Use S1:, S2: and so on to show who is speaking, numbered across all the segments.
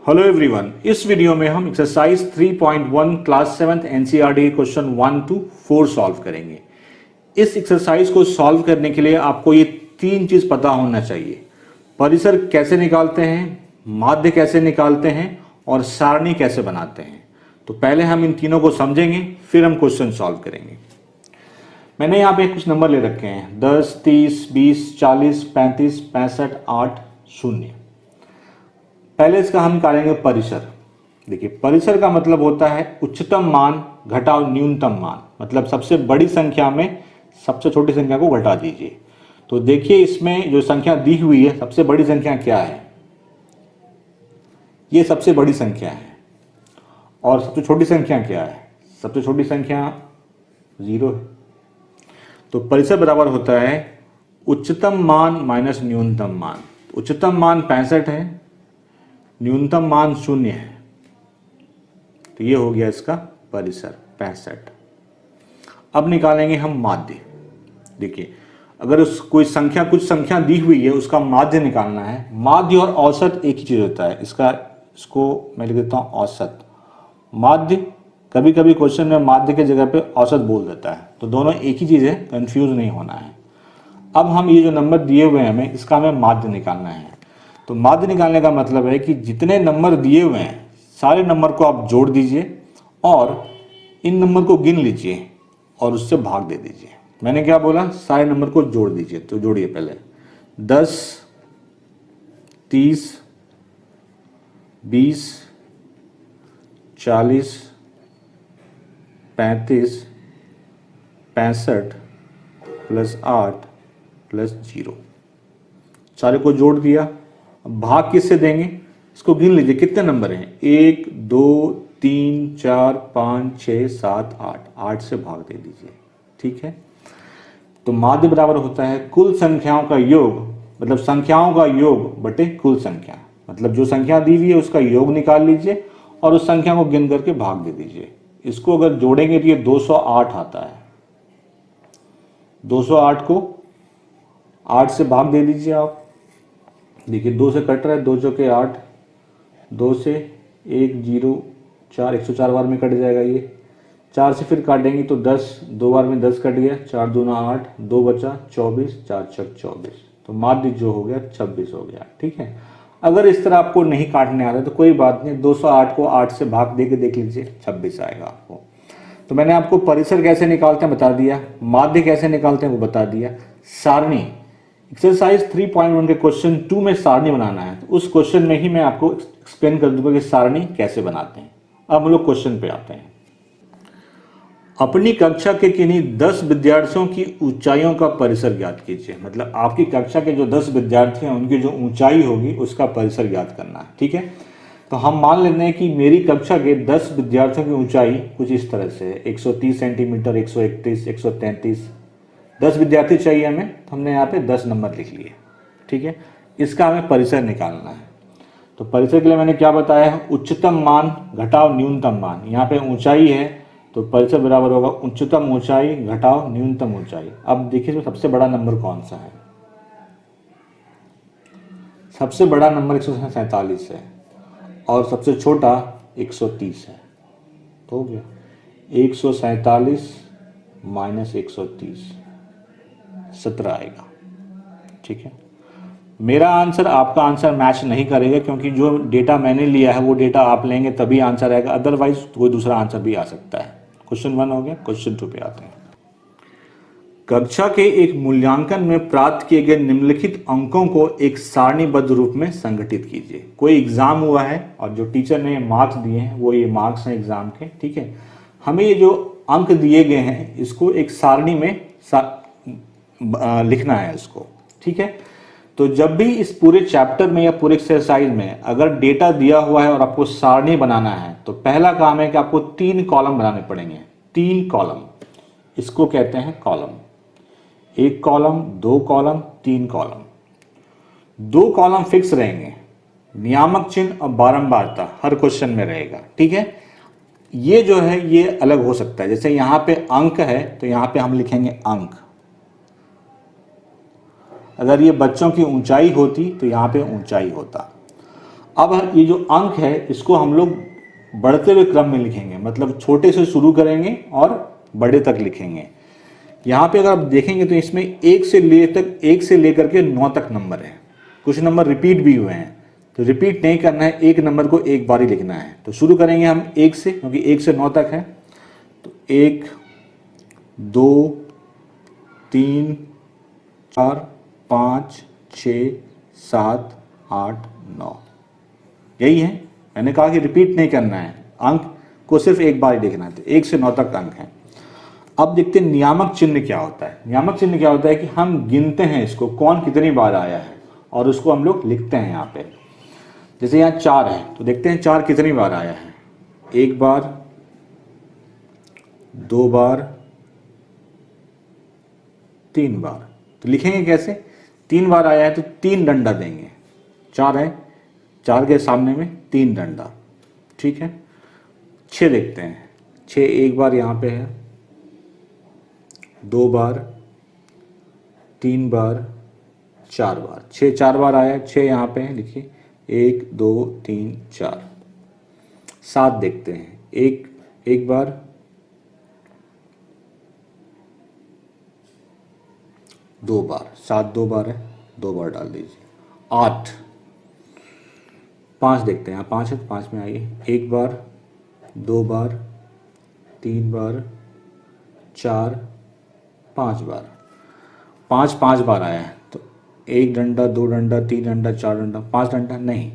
S1: Hello everyone, इस video में हम exercise 3.1 class 7th NCERT question 1 to 4 solve करेंगे। इस एक्सरसाइज को सॉल्व करने के लिए आपको ये तीन चीज पता होना चाहिए। परिसर कैसे निकालते हैं, माध्य कैसे निकालते हैं और सारणी कैसे बनाते हैं। तो पहले हम इन तीनों को समझेंगे, फिर हम क्वेश्चन सॉल्व करेंगे। मैंने यहाँ पे कुछ नंबर ले रखे हैं 10, 30, 20, 40, 35, 65, 8, 0। पहले इसका हम निकालेंगे परिसर। देखिए, परिसर का मतलब होता है उच्चतम मान घटाव न्यूनतम मान, मतलब सबसे बड़ी संख्या में सबसे छोटी संख्या को घटा दीजिए। तो देखिए, इसमें जो संख्या दी हुई है, सबसे बड़ी संख्या क्या है? ये सबसे बड़ी संख्या है। और सबसे छोटी संख्या क्या है? सबसे छोटी संख्या 0 है। तो परिसर बराबर होता है उच्चतम मान माइनस न्यूनतम मान। उच्चतम मान 65 है, न्यूनतम मान 0 है। तो ये हो गया इसका परिसर 65। अब निकालेंगे हम माध्य। देखिए, अगर कुछ संख्या दी हुई है, उसका माध्य निकालना है। माध्य और औसत एक ही चीज होता है। इसको मैं लिख देता हूं औसत। माध्य, कभी कभी क्वेश्चन में माध्य के जगह पे औसत बोल देता है, तो दोनों एक ही चीज है, कंफ्यूज नहीं होना है। अब हम ये जो नंबर दिए हुए हैं हमें, इसका हमें माध्य निकालना है। तो माध्य निकालने का मतलब है कि जितने नंबर दिए हुए हैं सारे नंबर को आप जोड़ दीजिए और इन नंबर को गिन लीजिए और उससे भाग दे दीजिए। मैंने क्या बोला? सारे नंबर को जोड़ दीजिए। तो जोड़िए पहले 10, 30, 20, 40, 35, 65 प्लस 8 प्लस 0। सारे को जोड़ दिया। अब भाग किससे देंगे? इसको गिन लीजिए, कितने नंबर हैं? 1, 2, 3, 4, 5, 6, 7, 8। 8 से भाग दे दीजिए। ठीक है। तो माध्य बराबर होता है कुल संख्याओं का योग, मतलब संख्याओं का योग बटे कुल संख्या। मतलब जो संख्या दी हुई है उसका योग निकाल लीजिए और उस संख्या को गिन करके भाग दे दीजिए। इसको अगर जोड़ेंगे तो ये 208 आता है। 208 को 8 से भाग दे दीजिए आप। देखिए, 2 से कट रहा है, 2 चौके 8, 2 से 1, 0, 4, 104 बार में कट जाएगा। ये 4 से फिर काटेंगे तो 10, 2 बार में 10 कट गया, 4 दूना 8, 2 बचा 24, 4 छक 24। तो माध्य जो हो गया 26 हो गया। ठीक है। अगर इस तरह आपको नहीं काटने आता तो कोई बात नहीं, 208 को 8 से भाग दे के देख लीजिए, 26 आएगा आपको। तो मैंने आपको परिसर कैसे निकालते हैं बता दिया, माध्य कैसे निकालते हैं वो बता दिया। सारणी, एक्सरसाइज 3.1 के क्वेश्चन 2 में सारणी बनाना है, तो उस क्वेश्चन में ही मैं आपको एक्सप्लेन कर दूंगा कि सारणी कैसे बनाते हैं। अब हम लोग क्वेश्चन पे आते हैं। अपनी कक्षा के किन्हीं 10 विद्यार्थियों की ऊंचाइयों का परिसर ज्ञात कीजिए। मतलब आपकी कक्षा के जो 10 विद्यार्थी हैं उनकी जो ऊंचाई होगी उसका परिसर ज्ञात करना है। ठीक है। तो हम मान लेते हैं कि मेरी कक्षा के 10 विद्यार्थियों की ऊंचाई कुछ इस तरह से है, 130 सेंटीमीटर, 131, 133। 10 विद्यार्थी चाहिए हमें, तो हमने यहाँ पे 10 नंबर लिख लिए। ठीक है। इसका हमें परिसर निकालना है। तो परिसर के लिए मैंने क्या बताया है? उच्चतम मान घटाव न्यूनतम मान। यहाँ पे ऊंचाई है तो परिसर बराबर होगा उच्चतम ऊंचाई घटाव न्यूनतम ऊंचाई। अब देखिए, इसमें सबसे बड़ा नंबर कौन सा है? सबसे बड़ा नंबर 147 है और सबसे छोटा 130 है। तो हो गया 147 माइनस 130, 17 आएगा। ठीक है। मेरा आंसर आपका आंसर मैच नहीं करेगा, क्योंकि जो डेटा मैंने लिया है वो डेटा आप लेंगे तभी आंसर आएगा, अदरवाइज कोई दूसरा आंसर भी आ सकता है। क्वेश्चन 1 हो गया। क्वेश्चन 2 पे आते हैं। कक्षा के एक मूल्यांकन में प्राप्त किए गए निम्नलिखित अंकों को एक सारणीबद्ध रूप में संगठित कीजिए। कोई एग्जाम हुआ है और जो टीचर ने मार्क्स दिए हैं वो ये मार्क्स हैं एग्जाम के। ठीक है। हमें ये जो अंक दिए गए हैं इसको एक सारणी में लिखना है इसको। ठीक है। तो जब भी इस पूरे चैप्टर में या पूरे एक्सरसाइज में अगर डेटा दिया हुआ है और आपको सारणी बनाना है, तो पहला काम है कि आपको 3 कॉलम बनाने पड़ेंगे। 3 कॉलम, इसको कहते हैं column. 1 column, 2 column, 3 column. 2 column fix रहेंगे, नियामक चिन्ह और बारंबारता हर क्वेश्चन में रहेगा। ठीक है। ये जो है ये अलग हो सकता है, जैसे यहां पे अंक है तो यहां पे हम लिखेंगे अंक। अगर ये बच्चों की ऊंचाई होती तो यहां पे ऊंचाई होता। अब ये जो अंक है इसको हम लोग बढ़ते हुए क्रम में लिखेंगे, मतलब छोटे से शुरू करेंगे और बड़े तक लिखेंगे। यहाँ पे अगर आप देखेंगे तो इसमें एक से लेकर के 9 तक नंबर है। कुछ नंबर रिपीट भी हुए हैं, तो रिपीट नहीं करना है, एक नंबर को एक बार ही लिखना है। तो शुरू करेंगे हम 1 से, क्योंकि 1 से 9 तक है। तो 1 2 3 4 5 6 7 8 9, यही है। मैंने कहा कि रिपीट नहीं करना है, अंक को सिर्फ एक बार ही लिखना है। तो 1 से 9 तक अंक है। अब देखते हैं नियामक चिन्ह क्या होता है। नियामक चिन्ह क्या होता है कि हम गिनते हैं इसको, कौन कितनी बार आया है, और उसको हम लोग लिखते हैं यहाँ पे। जैसे यहाँ 4 है तो देखते हैं 4 कितनी बार आया है। 1 बार, 2 बार, 3 बार। तो लिखेंगे कैसे? 3 बार आया है तो 3 डंडा देंगे। 4 है, 4 के सामने में 3 डंडा, ठीक है। 6 देखते हैं। 6 एक बार यहाँ पे है, 2 बार, 3 बार, 4 बार। 6 4 बार आया है, 6 यहाँ पे है, लिखिए 1 2 3 4। 7 देखते हैं। एक बार, 2 बार। 7 2 बार है, 2 बार डाल दीजिए। 8 5 देखते हैं। यहाँ 5 है, 5 में आइए। 1 बार, 2 बार, 3 बार, 4 5 बार। 5 बार आया है तो 1 डंडा, 2 डंडा, 3 डंडा, 4 डंडा, 5 डंडा नहीं।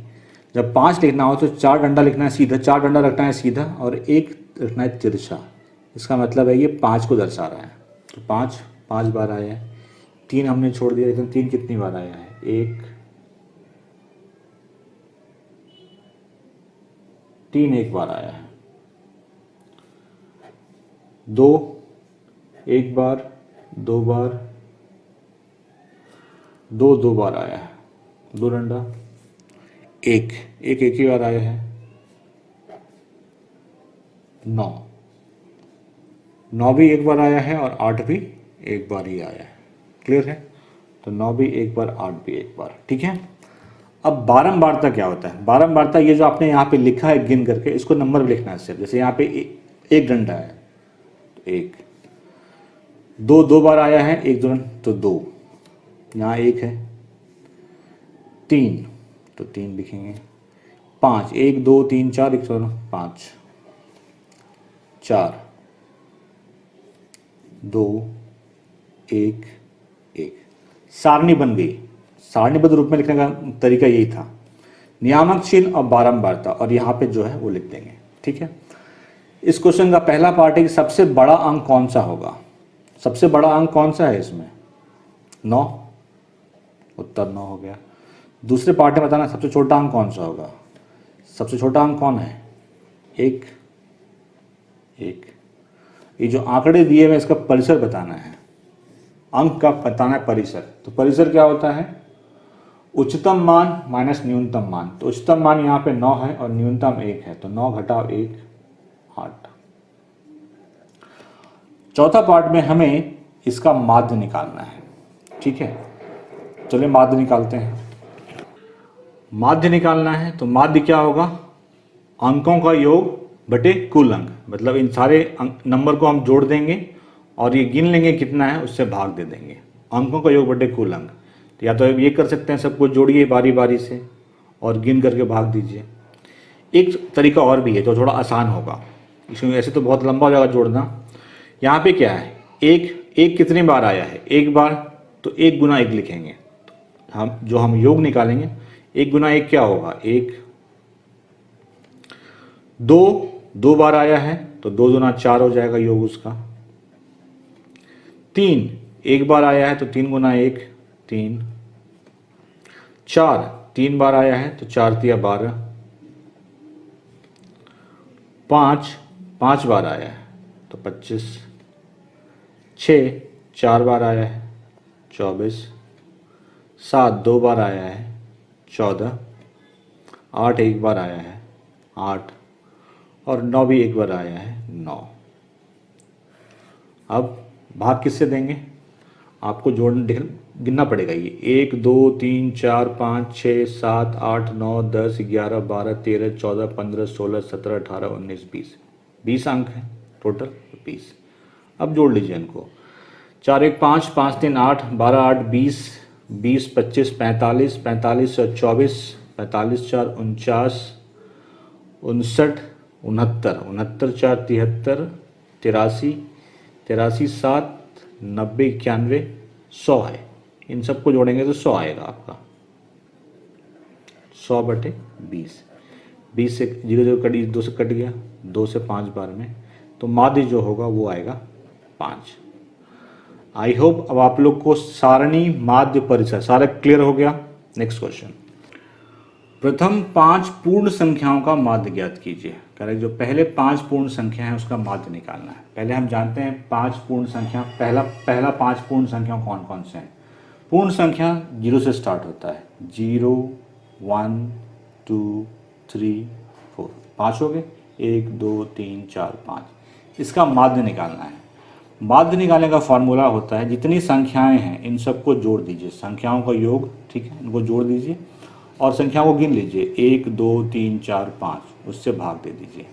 S1: जब 5 लिखना हो तो 4 डंडा लिखना है सीधा, 4 डंडा रखना है सीधा, और 1 रखना है तिरछा। इसका मतलब है ये 5 को दर्शा रहा है। तो 5 बार आया है। 3 हमने छोड़ दिया, लेकिन 3 कितनी बार आया है? 3 एक बार आया है। 2 1 बार, 2 बार, 2 बार आया है। 2 डंडा, एक ही बार आया है। 9 भी एक बार आया है, और 8 भी एक बार ही आया है। क्लियर है? तो 9 भी एक बार, 8 भी एक बार, ठीक है। अब बारंबारता क्या होता है? बारंबारता ये जो आपने यहाँ पे लिखा है गिन करके, इसको नंबर में लिखना है सिर्फ। जैसे यहाँ पे एक डंडा है तो 1, 2 बार आया है, 1 2 तो 2, यहाँ 1 है। 3 तो 3 लिखेंगे। 5 1 2 3 4 1 5, 4 2 1 1। सारणी बन गई। सारणीबद्ध रूप में लिखने का तरीका यही था, नियामक चिन्ह और बारंबारता, और यहाँ पे जो है वो लिख देंगे, ठीक है। इस क्वेश्चन का पहला पार्ट है कि सबसे बड़ा अंक कौन सा होगा। सबसे बड़ा अंक कौन सा है इसमें? 9। उत्तर 9 हो गया। दूसरे पार्ट में बताना सबसे छोटा अंक कौन सा होगा। सबसे छोटा अंक कौन है? 1। ये जो आंकड़े दिए हुए इसका परिसर बताना है। अंक का बताना है परिसर। तो परिसर क्या होता है? उच्चतम मान माइनस न्यूनतम मान। तो उच्चतम मान यहाँ पे 9 है और न्यूनतम 1 है, तो 9 घटाव 1 8। चौथा पार्ट में हमें इसका माध्य निकालना है, ठीक है। चलिए माध्य निकालते हैं। माध्य निकालना है तो माध्य क्या होगा? अंकों का योग बटे कुल अंक। मतलब इन सारे नंबर को हम जोड़ देंगे और ये गिन लेंगे कितना है, उससे भाग दे देंगे। अंकों का योग बटे कुल अंक। तो या तो ये कर सकते हैं, सबको जोड़िए बारी बारी से और गिन करके भाग दीजिए। एक तरीका और भी है जो थोड़ा आसान होगा, इसमें ऐसे तो बहुत लंबा हो जाएगा जोड़ना। यहाँ पे क्या है? एक कितनी बार आया है? 1 बार, तो 1 गुना 1 लिखेंगे। हम योग निकालेंगे, 1 गुना 1 क्या होगा? 1। 2 बार आया है तो 2 गुना 4 हो जाएगा योग उसका। 3 1 बार आया है तो 3 गुना 1 3। 4 3 बार आया है तो 4 तिया 12। 5 बार आया है तो 25। 6 4 बार आया है 24। 7 2 बार आया है 14। 8 1 बार आया है 8, और 9 भी 1 बार आया है 9। अब भाग किससे देंगे? आपको गिनना पड़ेगा ये 1 2 3 4 5 6 7 8 9 10 11 12 13 14 15 16 17 18 19 20 20 अंक हैं टोटल 20। अब जोड़ लीजिए इनको 4 1 5 5 3 8 12 8 20 20 25 45 45 और 24 45 4 49 59 69 69 4 73 83 83 7 90 91 100 है। इन सबको जोड़ेंगे तो 100 आएगा आपका 100 बटे 20। 20 से 0 0 कट 2 से कट गया 2 से 5 बार में, तो माध्य जो होगा वो आएगा 5। आई होप अब आप लोग को सारणी माध्य परिसर सारा क्लियर हो गया। नेक्स्ट क्वेश्चन, प्रथम 5 पूर्ण संख्याओं का माध्य ज्ञात कीजिए। कह रहे जो पहले 5 पूर्ण संख्या है उसका माध्य निकालना है। पहले हम जानते हैं 5 पूर्ण संख्या, पहला 5 पूर्ण संख्या कौन कौन से हैं। पूर्ण संख्या 0 से स्टार्ट होता है, 0 1 2 3 4 5 हो गए, 1 2 3 4 5। इसका माध्य निकालना है। माध्य निकालने का फॉर्मूला होता है जितनी संख्याएं हैं इन सबको जोड़ दीजिए, संख्याओं का योग, ठीक है, इनको जोड़ दीजिए और संख्याओं को गिन लीजिए 1 2 3 4 5, उससे भाग दे दीजिए।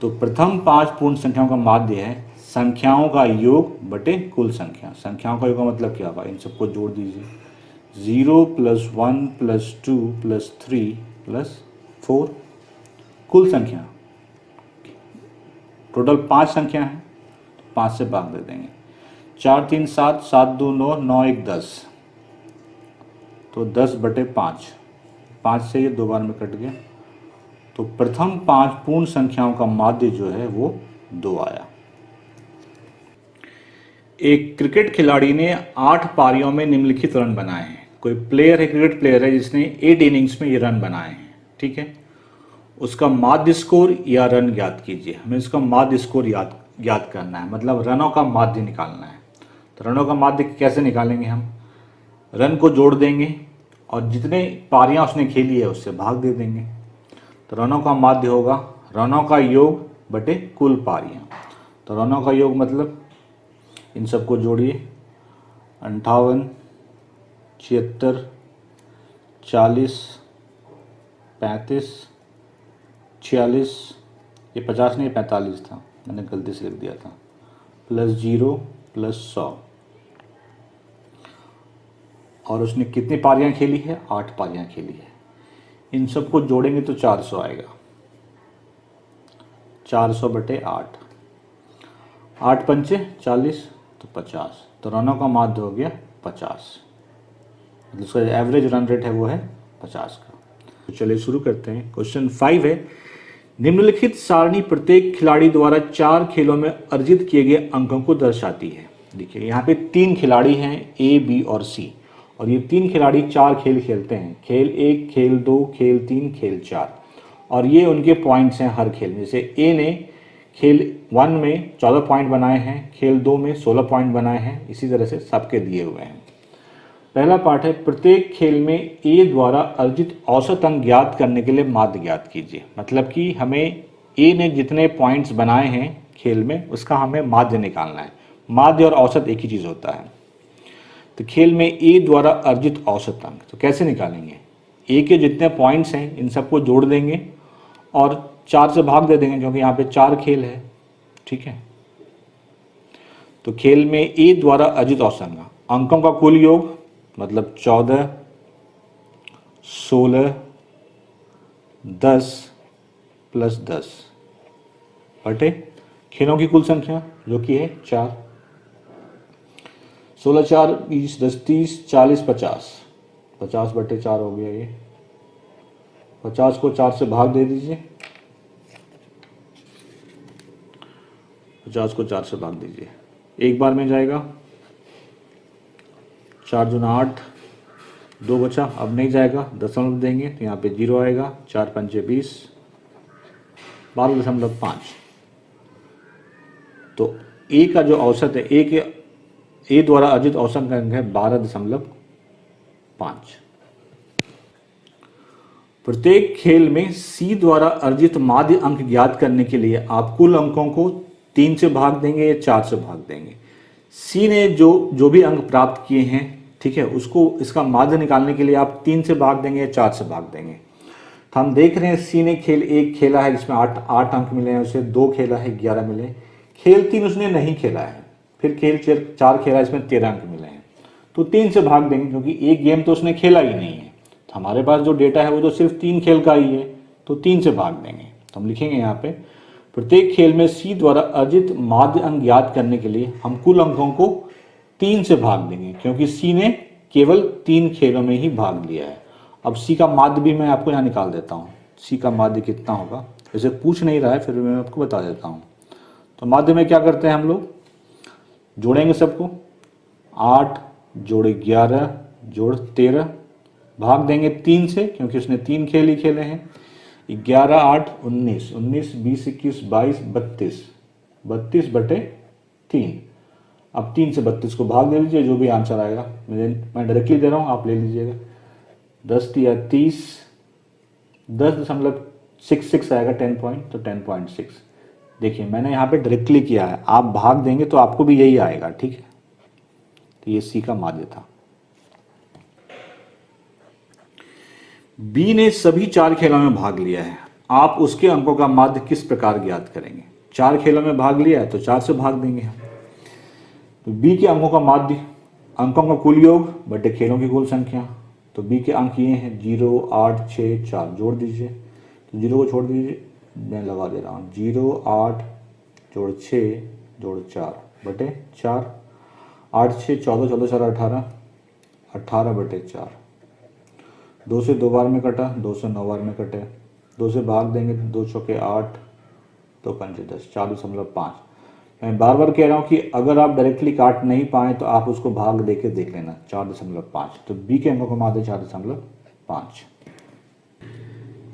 S1: तो प्रथम 5 पूर्ण संख्याओं का माध्य है संख्याओं का योग बटे कुल संख्या। संख्याओं का योग का मतलब क्या होगा, इन सबको जोड़ दीजिए, 0 + 1 + 2 + 3 + 4 कुल संख्या, टोटल 5 संख्या है, 5 से भाग दे देंगे। 4 3 7 7 2 9 9 1 10, तो 10 बटे 5, 5 से ये 2 बार में कट गया। तो प्रथम 5 पूर्ण संख्याओं का माध्य जो है वो 2 आया। एक क्रिकेट खिलाड़ी ने 8 पारियों में निम्नलिखित रन बनाए हैं। कोई प्लेयर है, क्रिकेट प्लेयर है जिसने 8 इनिंग्स में ये रन बनाए हैं, ठीक है। उसका माध्य स्कोर या रन ज्ञात कीजिए। हमें इसका माध्य स्कोर ज्ञात करना है, मतलब रनों का माध्य निकालना है। तो रनों का माध्य कैसे निकालेंगे, हम रन को जोड़ देंगे और जितने पारियां उसने खेली है उससे भाग दे देंगे। तो रनों का माध्य होगा रनों का योग बटे कुल पारियां। तो रनों का योग मतलब इन सबको जोड़िए, 58 76 40 35 46, ये 50 नहीं 45 था, मैंने गलती से लिख दिया था, +0 +100। और उसने कितनी पारियां खेली है, 8 पारियां खेली है। इन सबको जोड़ेंगे तो 400 आएगा, 400 बटे 8, 8 पंचे 40, तो 50। तो रनों का माध्य हो गया 50, मतलब उसका एवरेज रन रेट है वो है 50 का। तो चलिए शुरू करते हैं। क्वेश्चन 5 है, निम्नलिखित सारणी प्रत्येक खिलाड़ी द्वारा 4 खेलों में अर्जित किए गए अंकों को दर्शाती है। देखिए यहाँ पे 3 खिलाड़ी हैं, ए बी और सी, और ये 3 खिलाड़ी 4 खेल खेलते हैं, खेल 1 खेल 2 खेल 3 खेल 4, और ये उनके पॉइंट्स हैं हर खेल में। जैसे ए ने खेल 1 में 14 पॉइंट बनाए हैं, खेल 2 में 16 पॉइंट बनाए हैं, इसी तरह से सबके दिए हुए हैं। पहला पार्ट है, प्रत्येक खेल में ए द्वारा अर्जित औसत अंक ज्ञात करने के लिए माध्य ज्ञात कीजिए। मतलब कि हमें ए ने जितने पॉइंट्स बनाए हैं खेल में उसका हमें माध्य निकालना है। माध्य और औसत एक ही चीज़ होता है। तो खेल में ए द्वारा अर्जित औसत अंक तो कैसे निकालेंगे, ए के जितने पॉइंट्स हैं इन सबको जोड़ देंगे और 4 से भाग दे देंगे, क्योंकि यहाँ पे 4 खेल है, ठीक है। तो खेल में ए द्वारा अर्जित औसत अंकों का कुल योग मतलब 14 16 10 + 10 बटे खेलों की कुल संख्या जो कि है 4, 16 4 20 10 30 40 50, 50 बटे 4 हो गया ये। 50 को 4 से भाग दे दीजिए, 50 को 4 से भाग दीजिए, एक बार में जाएगा, 4 दूना 8, 2 बचा, अब नहीं जाएगा, दशमलव देंगे तो यहाँ पे 0 आएगा, 4 पंचे 20, 12.5। तो ए का जो औसत है, ए द्वारा अर्जित औसत अंक है 12.5। प्रत्येक खेल में सी द्वारा अर्जित माध्य अंक ज्ञात करने के लिए आप कुल अंकों को 3 से भाग देंगे या 4 से भाग देंगे। सी ने जो भी अंक प्राप्त किए हैं ठीक है, उसको इसका माध्य निकालने के लिए आप 3 से भाग देंगे या 4 से भाग देंगे। तो हम देख रहे हैं सी ने खेल 1 खेला है जिसमें 8 अंक मिले हैं उसे, 2 खेला है 11 मिले। खेल 3 उसने नहीं खेला है, फिर खेल 4 खेला है इसमें 13 अंक मिले हैं, तो 3 से भाग देंगे क्योंकि एक गेम तो उसने खेला ही नहीं है। तो हमारे पास जो डेटा है वो तो सिर्फ 3 खेल का ही है, तो 3 से भाग देंगे। तो हम लिखेंगे यहाँ पे प्रत्येक खेल में सी द्वारा अर्जित माध्य अंक ज्ञात करने के लिए हम कुल अंकों को 3 से भाग देंगे, क्योंकि सी ने केवल 3 खेलों में ही भाग लिया है। अब सी का माध्य भी मैं आपको यहाँ निकाल देता हूँ, सी का माध्य कितना होगा, वैसे पूछ नहीं रहा है फिर भी मैं आपको बता देता हूँ। तो माध्य में क्या करते हैं हम लोग, जोड़ेंगे सबको, 8 जोड़े 11 जोड़ 13, भाग देंगे 3 से क्योंकि उसने 3 खेल ही खेले हैं। 11 8 19, 19 20 21 22 32, 32 बटे 3। अब 3 से 32 को भाग दे लीजिए, जो भी आंसर आएगा, मैं डायरेक्टली दे रहा हूँ, आप ले लीजिएगा। 10 या 30, 10.66 आएगा 10 पॉइंट, तो 10.6। देखिए मैंने यहाँ पे डायरेक्टली किया है, आप भाग देंगे तो आपको भी यही आएगा, ठीक है। तो ये सी का माध्य था। बी ने सभी 4 खेलों में भाग लिया है, आप उसके अंकों का माध्य किस प्रकार ज्ञात करेंगे। 4 खेलों में भाग लिया है तो 4 से भाग देंगे हम। तो बी के अंकों का माध्य अंकों का कुल योग बटे खेलों की कुल संख्या। तो बी के अंक ये हैं 0 8 6 4, जोड़ दीजिए। तो 0 को छोड़ दीजिए, मैं लगा दे रहा हूँ, 0 8 जोड़ 6 जोड़ 4 बटे 4, 8 6 14 14 4 18, 18 बटे 4। 2 से 2 बार में कटा, 2 से 9 बार में कटे, 2 से भाग देंगे, 2 चौके 8, 2 पंजे 10, 4.5। मैं बार बार कह रहा हूँ कि अगर आप डायरेक्टली काट नहीं पाए तो आप उसको भाग दे के देख लेना, 4.5। तो बी के अंकों का माध्य 4.5।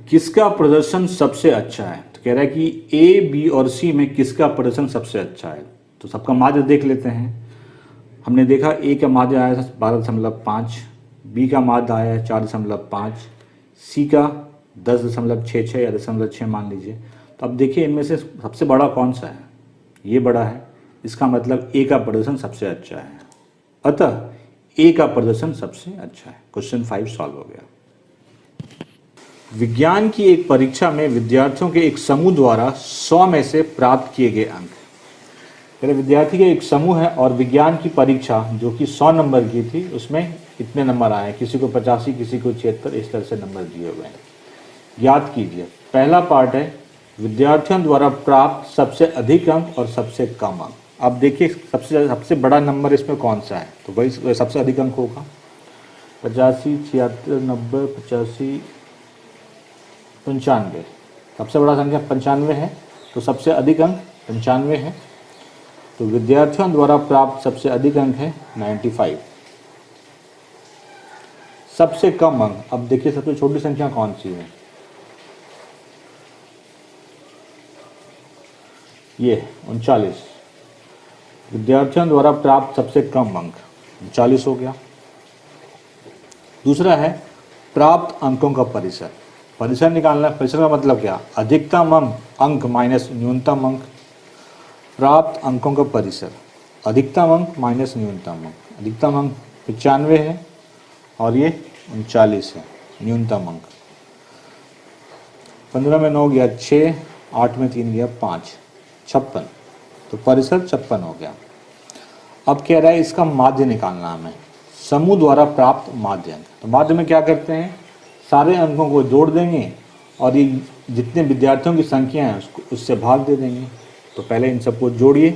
S1: किसका प्रदर्शन सबसे अच्छा है, तो कह रहा है कि ए बी और सी में किसका प्रदर्शन सबसे अच्छा है। तो सबका माध्य देख लेते हैं। हमने देखा ए का माध्य आया था 12.5, बी का माध्य आया है 4.5, सी का 10.66 या 10.6 मान लीजिए। तो अब देखिए इनमें से सबसे बड़ा कौन सा है, ये बड़ा है, इसका मतलब ए का प्रदर्शन सबसे अच्छा है, अतः ए का प्रदर्शन सबसे अच्छा है। क्वेश्चन 5 सॉल्व हो गया। विज्ञान की एक परीक्षा में विद्यार्थियों के एक समूह द्वारा 100 में से प्राप्त किए गए अंक। पहले विद्यार्थी के एक समूह है और विज्ञान की परीक्षा जो कि 100 नंबर की थी, उसमें इतने नंबर आए, किसी को 85 किसी को 76, इस तरह से नंबर दिए हुए हैं। याद कीजिए, पहला पार्ट है विद्यार्थियों द्वारा प्राप्त सबसे अधिक अंक और सबसे कम अंक। अब देखिए सबसे बड़ा नंबर इसमें कौन सा है, तो वही सबसे अधिक अंक होगा। 85 76 90 85 95, सबसे बड़ा संख्या 95 है, तो सबसे अधिक अंक 95 है। तो विद्यार्थियों द्वारा प्राप्त सबसे अधिक अंक है 95। सबसे कम अंक, अब देखिए सबसे छोटी संख्या कौन सी है, ये 39। विद्यार्थियों द्वारा प्राप्त सबसे कम अंक 39 हो गया। दूसरा है प्राप्त अंकों का परिसर। परिसर निकालना, परिसर का मतलब क्या, अधिकतम अंक माइनस न्यूनतम अंक। प्राप्त अंकों का परिसर, अधिकतम अंक माइनस न्यूनतम अंक। अधिकतम अंक 95 है और ये 39 है न्यूनतम अंक। 15 में 9 गया 6, 8 में 3 गया 5, 56। तो परिसर 56 हो गया। अब कह रहा है इसका माध्य निकालना हमें, समूह द्वारा प्राप्त माध्य अंक। तो माध्य में क्या करते हैं, सारे अंकों को जोड़ देंगे और ये जितने विद्यार्थियों की संख्या है उससे भाग दे देंगे। तो पहले इन सबको जोड़िए,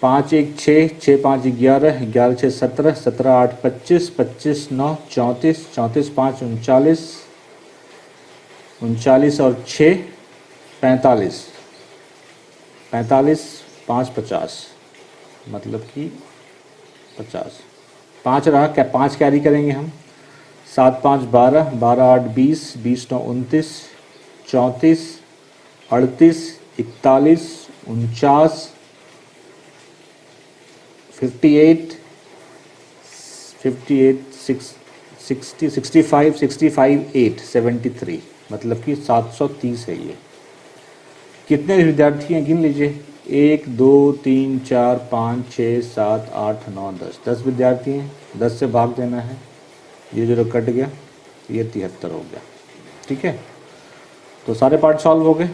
S1: 5 1 6, 6 5 11, 11 6 17, 17 8 25, 25 9 34, 34 5 39, 39 और 6 45, 45 5 50, मतलब कि 50। 5 रहा, क्या 5 कैरी करेंगे हम, 7 5 12, 12 8 20, 20 9 29, 34 38 41 49, 58 58 60 65 65 8 73, मतलब कि 730 है। ये कितने विद्यार्थी हैं गिन लीजिए, एक दो तीन चार पाँच छः सात आठ नौ 10 विद्यार्थी हैं। 10 से भाग देना है, ये जो कट गया, ये 73 हो गया। ठीक है, तो सारे पार्ट सॉल्व हो गए।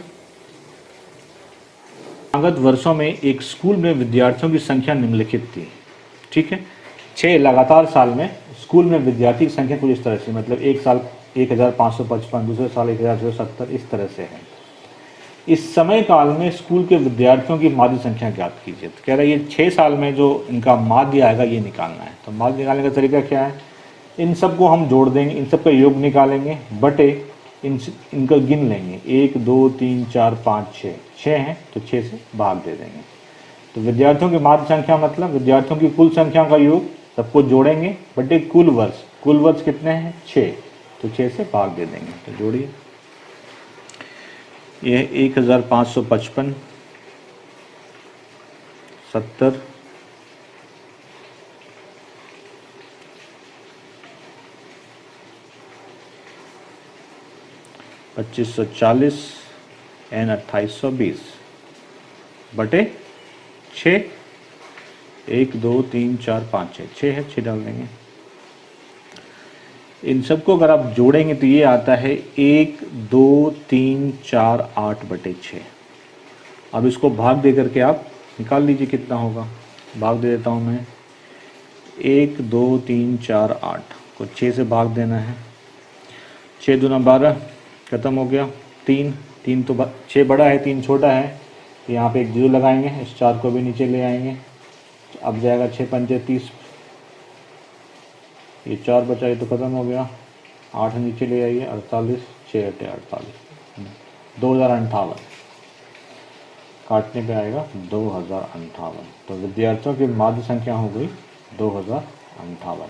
S1: आगत वर्षों में एक स्कूल में विद्यार्थियों की संख्या निम्नलिखित थी। ठीक है, 6 लगातार साल में स्कूल में विद्यार्थी की संख्या कुछ इस तरह से, मतलब एक साल 1555, दूसरे साल 1670, इस तरह से है। इस समय काल में स्कूल के विद्यार्थियों की माध्य संख्या ज्ञात कीजिए। तो कह रहा है ये 6 साल में जो इनका माध्य आएगा ये निकालना है। तो माध्य निकालने का तरीका क्या है, इन सबको हम जोड़ देंगे, इन सब का योग निकालेंगे, बटे इनका गिन लेंगे, 1 2 3 4 5 6, 6 हैं तो 6 से भाग दे देंगे। तो विद्यार्थियों की माध्य संख्या मतलब विद्यार्थियों की कुल संख्या का योग, सबको जोड़ेंगे बटे कुल वर्ष कितने हैं 6, तो 6 से भाग दे देंगे। तो जोड़िए, यह 1555, 70, 2540 एन 2820 बटे 6, 1 2 3 4 5 6, 6 है, 6 डाल देंगे। इन सबको अगर आप जोड़ेंगे तो ये आता है 1 2 3 4 8 बटे 6। अब इसको भाग दे करके आप निकाल लीजिए कितना होगा। भाग दे देता हूँ मैं, 1 2 3 4 8 को 6 से भाग देना है, 6 दूना 12, ख़त्म हो गया। 3 तो 6 बड़ा है, 3 छोटा है, तो यहाँ पे एक 0 लगाएंगे, इस 4 को भी नीचे ले आएंगे। अब जाएगा 6 पंजे 30, ये 4 बचा, ये तो ख़त्म हो गया। 8 नीचे ले आइए, 48, 6 अटे 48, 2058 काटने पे आएगा 2058। तो विद्यार्थियों की माध्य संख्या हो गई 2058।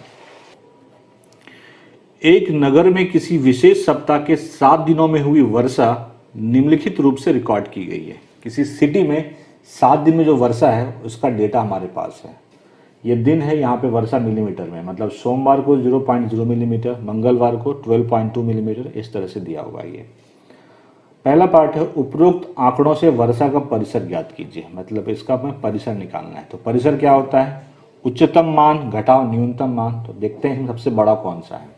S1: एक नगर में किसी विशेष सप्ताह के 7 दिनों में हुई वर्षा निम्नलिखित रूप से रिकॉर्ड की गई है। किसी सिटी में 7 दिन में जो वर्षा है उसका डेटा हमारे पास है। ये दिन है, यहाँ पे वर्षा मिलीमीटर में, मतलब सोमवार को 0.0 मिलीमीटर, मंगलवार को 12.2 मिलीमीटर, इस तरह से दिया हुआ है। ये पहला पार्ट है, उपरोक्त आंकड़ों से वर्षा का परिसर ज्ञात कीजिए। मतलब इसका हमें परिसर निकालना है। तो परिसर क्या होता है, उच्चतम मान घटाओ न्यूनतम मान। तो देखते हैं सबसे बड़ा कौन सा है,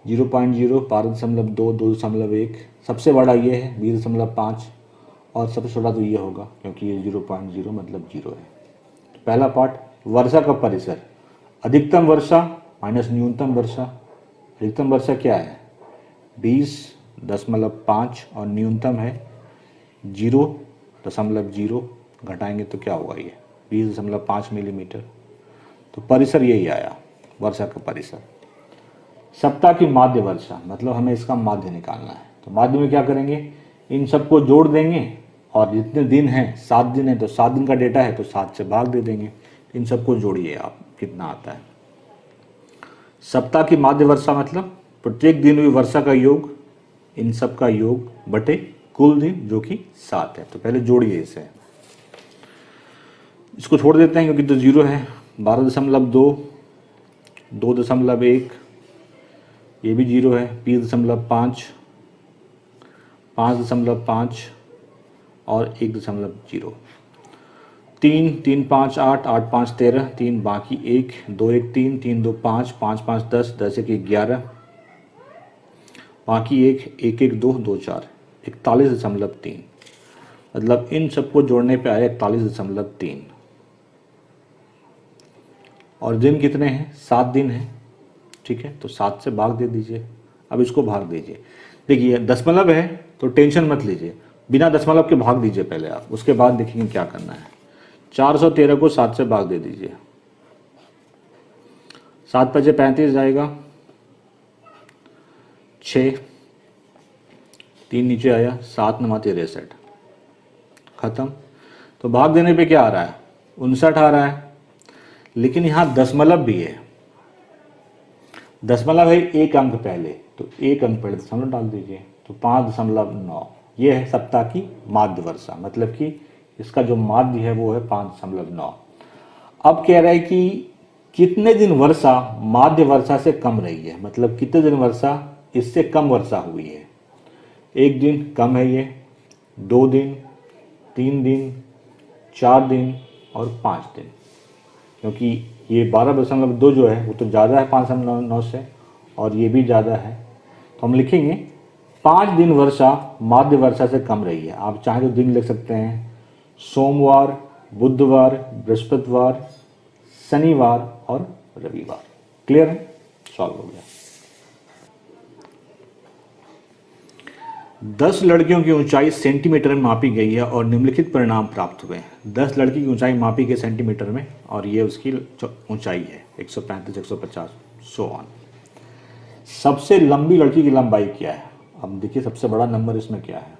S1: 0.0, 12.2, 2.1, सबसे बड़ा ये है 20.5, और सबसे छोटा तो ये होगा क्योंकि ये 0.0 मतलब 0 है। तो पहला पार्ट, वर्षा का परिसर, अधिकतम वर्षा माइनस न्यूनतम वर्षा। अधिकतम वर्षा क्या है 20.5 और न्यूनतम है 0.0, घटाएंगे तो क्या होगा ये 20.5 मिलीमीटर। तो परिसर यही आया, वर्षा का परिसर। सप्ताह की माध्य वर्षा, मतलब हमें इसका माध्य निकालना है। तो माध्य में क्या करेंगे, इन सबको जोड़ देंगे और जितने दिन हैं 7 दिन है तो 7 दिन का डेटा है तो 7 से भाग दे देंगे। इन सबको जोड़िए आप, कितना आता है। सप्ताह की माध्य वर्षा मतलब प्रत्येक दिन हुई वर्षा का योग, इन सब का योग बटे कुल दिन जो कि 7 है। तो पहले जोड़िए इसे, इसको छोड़ देते हैं क्योंकि तो 0 है। 12.2, 2.1, ये भी 0 है, 20.5, 5.5 और 1.0, 3, 3, 5, 8, 8, 5, 13, 3 बाकी 1, 2, 1, 3, 3, 2, 5, 5, 5, 10, 10, 1, 11, बाकी 1, 1, 1, 2, 2, 4, 41.3। मतलब इन सबको जोड़ने पे आया 41.3। और दिन कितने हैं, 7 दिन हैं। ठीक है, तो 7 से भाग दे दीजिए। अब इसको भाग दीजिए, देखिए दशमलव है तो टेंशन मत लीजिए, बिना दशमलव के भाग दीजिए पहले आप, उसके बाद देखेंगे क्या करना है। 413 को 7 से भाग दे दीजिए, 7 5 35 जाएगा, 6, 3 नीचे आया, 7 9 63, खत्म। तो भाग देने पे क्या आ रहा है 59 आ रहा है, लेकिन यहाँ दशमलव भी है। दशमलव है एक अंक पहले, तो एक अंक पहले दशमलव डाल दीजिए, तो 5.9। ये है सप्ताह की माध्य वर्षा, मतलब कि इसका जो माध्य है वो है 5.9। अब कह रहा है कि कितने दिन वर्षा माध्य वर्षा से कम रही है, मतलब कितने दिन वर्षा इससे कम वर्षा हुई है। 1 दिन कम है ये, 2 दिन, 3 दिन, 4 दिन और 5 दिन, क्योंकि ये 12.2 जो है वो तो ज़्यादा है 5.9 से, और ये भी ज़्यादा है, तो हम लिखेंगे 5 दिन वर्षा माध्य वर्षा से कम रही है। आप चाहें तो दिन लिख सकते हैं, सोमवार, बुधवार, बृहस्पतिवार, शनिवार और रविवार। क्लियर है? सॉल्व हो गया। 10 लड़कियों की ऊंचाई सेंटीमीटर में मापी गई है और निम्नलिखित परिणाम प्राप्त हुए। 10 लड़की की ऊंचाई मापी गई सेंटीमीटर में और ये उसकी ऊंचाई है 135, 150, सो ऑन। सबसे लंबी लड़की की लंबाई क्या है? अब देखिए सबसे बड़ा नंबर इसमें क्या है,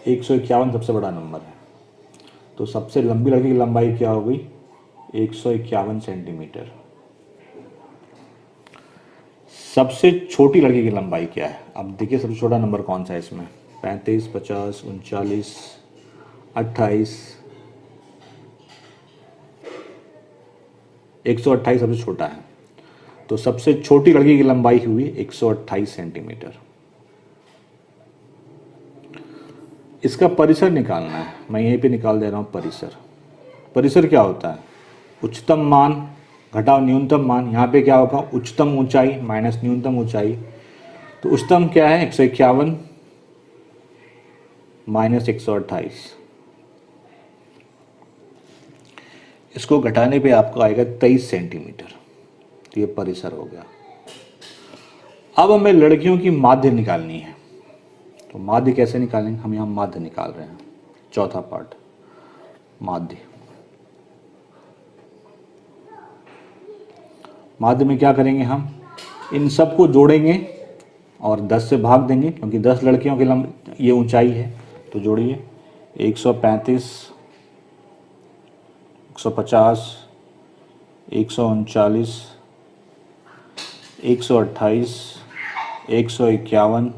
S1: 151 सबसे बड़ा नंबर है, तो सबसे लंबी लड़की की लंबाई क्या हो गई? 151 सेंटीमीटर। सबसे छोटी लड़की की लंबाई क्या है? अब देखिए सबसे छोटा नंबर कौन सा है इसमें, 35, 50, 39, 28, 128 सबसे छोटा है, तो सबसे छोटी लड़की की लंबाई हुई 128 सेंटीमीटर। इसका परिसर निकालना है, मैं यहीं पे निकाल दे रहा हूँ परिसर। परिसर क्या होता है? उच्चतम मान घटाओ न्यूनतम मान। यहाँ पे क्या होगा? उच्चतम ऊंचाई माइनस न्यूनतम ऊंचाई, तो उच्चतम क्या है? 151 माइनस 128, इसको घटाने पे आपको आएगा 23 सेंटीमीटर, तो ये परिसर हो गया। अब हमें लड़कियों की माध्य निकालनी है, तो माध्य कैसे निकालेंगे? हम यहाँ माध्य निकाल रहे हैं, चौथा पार्ट माध्य। माध्य में क्या करेंगे? हम इन सबको जोड़ेंगे और 10 से भाग देंगे, क्योंकि 10 लड़कियों की ये ऊंचाई है, तो जोड़िए 135, 150, 139, 128, 151,